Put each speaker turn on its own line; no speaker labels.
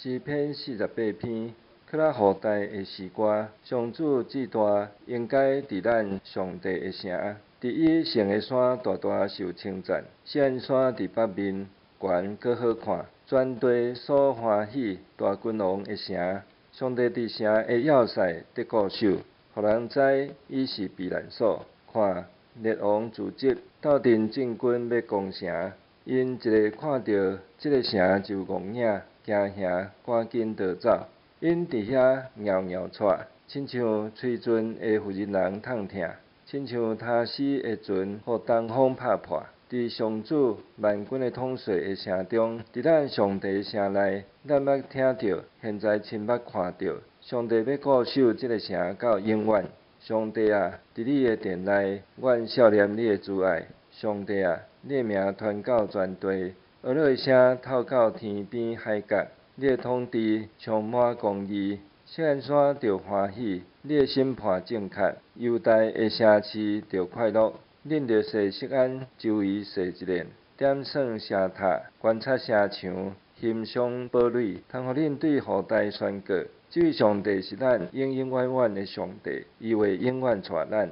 诗篇48篇，克拉后代的诗歌。上主至大，应该伫咱上帝的城，伫伊圣的山大大受称赞。锡安山伫北面，悬搁好看，全地所欢喜。大君王的城，上帝伫城的要塞得固守，互人知伊是避难所。看，列王聚集，斗阵进军要攻城。因一个看到这个城就戆影，惊吓，赶紧逃走。因伫遐袅袅喘，亲像喙唇会互人痛疼，亲像他死的船互东风拍破。伫上主万军的统帅的城中，伫咱上帝的城内，咱捌听到，现在亲捌看到，上帝要固守这个城到永远。上帝啊，伫你的殿内，阮少年你的慈爱。上帝啊，你的名传到全地，俄勒的声透到天边海角。你的统治充满公义，锡安山着欢喜，你的审判正确，犹大的城市着快乐。恁着设锡安周围设一链，点算城塔，观察城墙，欣赏堡垒，通互恁对后代宣告。这位上帝是咱永永远远的上帝，伊会永远带咱。